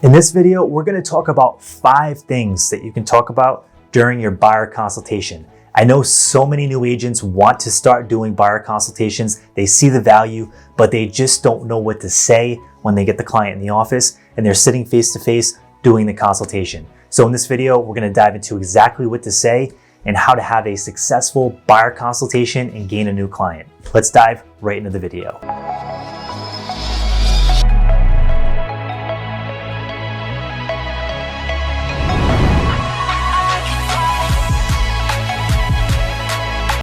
In this video, we're going to talk about 5 things that you can talk about during your buyer consultation. I know so many new agents want to start doing buyer consultations. They see the value, but they just don't know what to say when they get the client in the office and they're sitting face to face doing the consultation. So in this video, we're going to dive into exactly what to say and how to have a successful buyer consultation and gain a new client. Let's dive right into the video.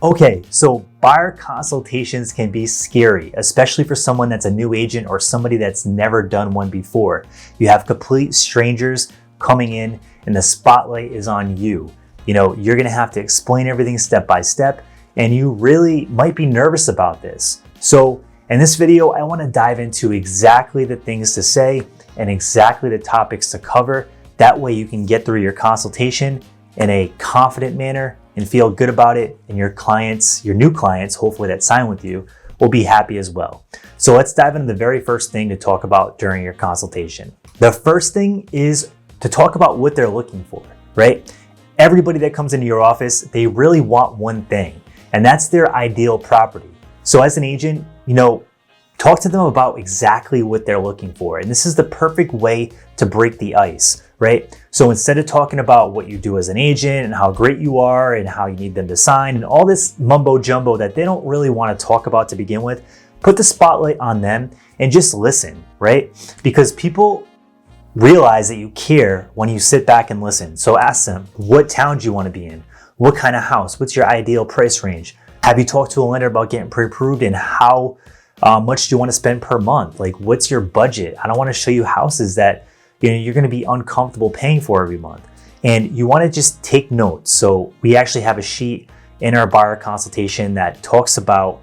Okay, so buyer consultations can be scary, especially for someone that's a new agent or somebody that's never done one before. You have complete strangers coming in and the spotlight is on you. You know, you're gonna have to explain everything step by step, and you really might be nervous about this. So in this video, I wanna dive into exactly the things to say and exactly the topics to cover. That way you can get through your consultation in a confident manner and feel good about it, and your clients, your new clients, hopefully that sign with you, will be happy as well. So let's dive into the very first thing to talk about during your consultation. The first thing is to talk about what they're looking for, right? Everybody that comes into your office, they really want one thing, and that's their ideal property. So as an agent, talk to them about exactly what they're looking for. And this is the perfect way to break the ice, right? So instead of talking about what you do as an agent and how great you are and how you need them to sign and all this mumbo jumbo that they don't really want to talk about to begin with, put the spotlight on them and just listen, right? Because people realize that you care when you sit back and listen. So ask them, what town do you want to be in? What kind of house? What's your ideal price range? Have you talked to a lender about getting pre-approved, and how much do you want to spend per month? Like, what's your budget? I don't want to show you houses that you're going to be uncomfortable paying for every month. And you want to just take notes. So we actually have a sheet in our buyer consultation that talks about,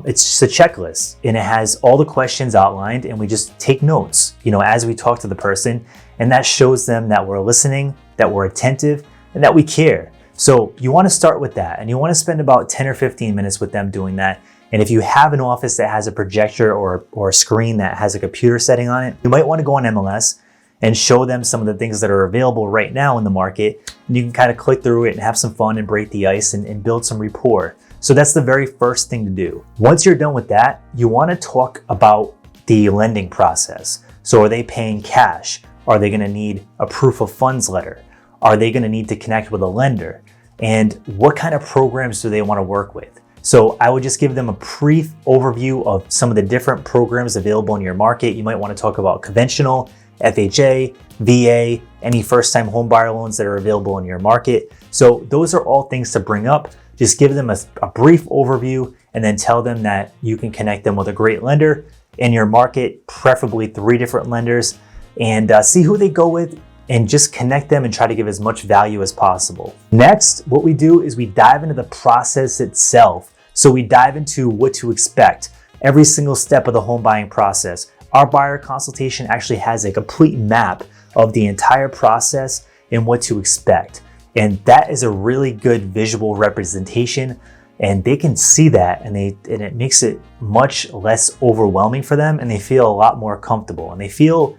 it's just a checklist, and it has all the questions outlined, and we just take notes, as we talk to the person, and that shows them that we're listening, that we're attentive, and that we care. So you want to start with that, and you want to spend about 10 or 15 minutes with them doing that. And if you have an office that has a projector or a screen that has a computer setting on it, you might want to go on MLS and show them some of the things that are available right now in the market. And you can kind of click through it and have some fun and break the ice and build some rapport. So that's the very first thing to do. Once you're done with that, you want to talk about the lending process. So are they paying cash? Are they going to need a proof of funds letter? Are they going to need to connect with a lender? And what kind of programs do they want to work with? So I would just give them a brief overview of some of the different programs available in your market. You might want to talk about conventional, FHA, VA, any first-time home buyer loans that are available in your market. So those are all things to bring up. Just give them a brief overview and then tell them that you can connect them with a great lender in your market, preferably 3 different lenders, and see who they go with, and just connect them and try to give as much value as possible. Next, what we do is we dive into the process itself. So we dive into what to expect, every single step of the home buying process. Our buyer consultation actually has a complete map of the entire process and what to expect. And that is a really good visual representation, and they can see that, and it makes it much less overwhelming for them, and they feel a lot more comfortable, and they feel,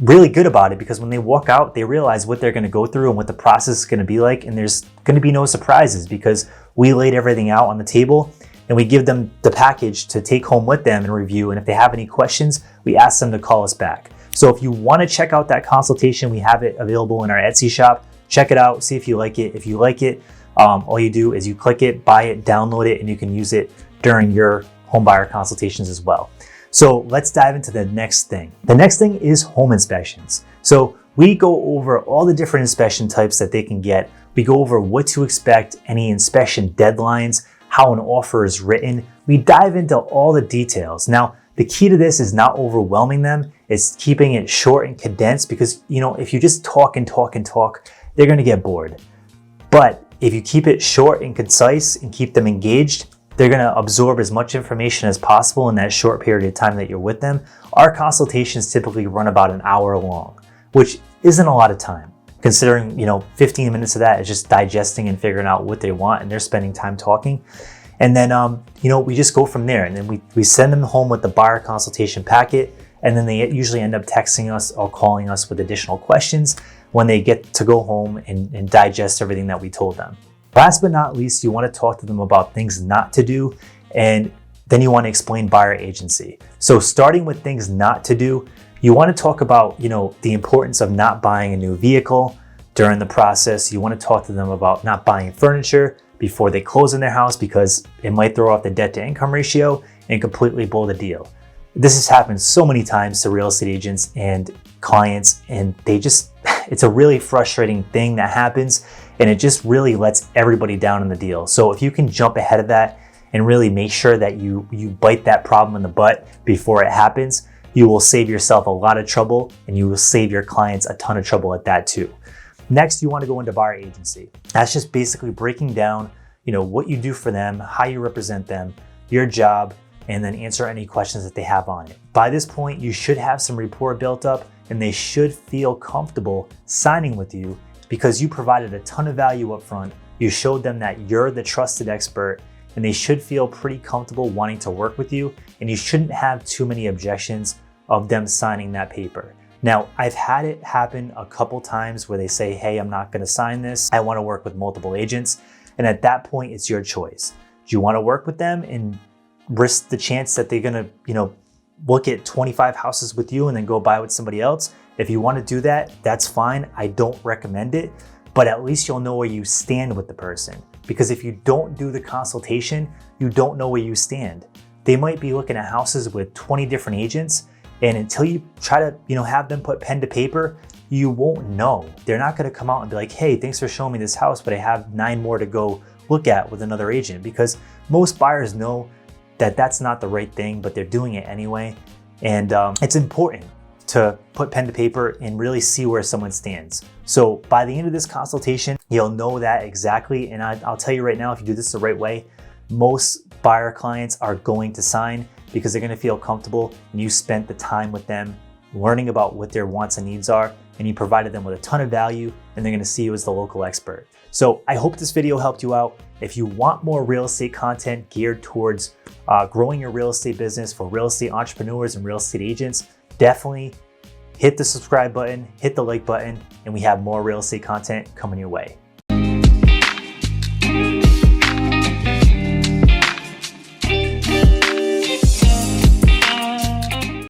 really good about it, because when they walk out, they realize what they're going to go through and what the process is going to be like, and there's going to be no surprises because we laid everything out on the table, and we give them the package to take home with them and review. And if they have any questions, we ask them to call us back. So if you want to check out that consultation, we have it available in our Etsy shop. Check it out, see if you like it. If you like it, all you do is you click it, buy it, download it, and you can use it during your home buyer consultations as well. So let's dive into the next thing. The next thing is home inspections. So we go over all the different inspection types that they can get. We go over what to expect, any inspection deadlines, how an offer is written. We dive into all the details. Now, the key to this is not overwhelming them. It's keeping it short and condensed, because if you just talk and talk and talk, they're gonna get bored. But if you keep it short and concise and keep them engaged, they're going to absorb as much information as possible in that short period of time that you're with them. Our consultations typically run about an hour long, which isn't a lot of time, considering 15 minutes of that is just digesting and figuring out what they want, and they're spending time talking. And then we just go from there, and then we send them home with the buyer consultation packet, and then they usually end up texting us or calling us with additional questions when they get to go home and digest everything that we told them. Last but not least, you want to talk to them about things not to do, and then you want to explain buyer agency. So starting with things not to do, you want to talk about, the importance of not buying a new vehicle during the process. You want to talk to them about not buying furniture before they close in their house because it might throw off the debt to income ratio and completely blow the deal. This has happened so many times to real estate agents and clients, and it's a really frustrating thing that happens, and it just really lets everybody down in the deal. So if you can jump ahead of that and really make sure that you bite that problem in the butt before it happens, you will save yourself a lot of trouble, and you will save your clients a ton of trouble at that too. Next, you want to go into buyer agency. That's just basically breaking down, what you do for them, how you represent them, your job, and then answer any questions that they have on it. By this point, you should have some rapport built up, and they should feel comfortable signing with you because you provided a ton of value up front. You showed them that you're the trusted expert, and they should feel pretty comfortable wanting to work with you, and you shouldn't have too many objections of them signing that paper. Now, I've had it happen a couple times where they say, hey, I'm not gonna sign this. I wanna work with multiple agents. And at that point, it's your choice. Do you wanna work with them and risk the chance that they're gonna, look at 25 houses with you and then go buy with somebody else? If you wanna do that, that's fine. I don't recommend it, but at least you'll know where you stand with the person. Because if you don't do the consultation, you don't know where you stand. They might be looking at houses with 20 different agents, and until you try to, have them put pen to paper, you won't know. They're not gonna come out and be like, hey, thanks for showing me this house, but I have 9 more to go look at with another agent, because most buyers know that that's not the right thing, but they're doing it anyway. And it's important to put pen to paper and really see where someone stands. So by the end of this consultation, you'll know that exactly. And I'll tell you right now, if you do this the right way, most buyer clients are going to sign because they're gonna feel comfortable and you spent the time with them learning about what their wants and needs are, and you provided them with a ton of value, and they're gonna see you as the local expert. So I hope this video helped you out. If you want more real estate content geared towards growing your real estate business for real estate entrepreneurs and real estate agents, definitely hit the subscribe button, hit the like button, and we have more real estate content coming your way.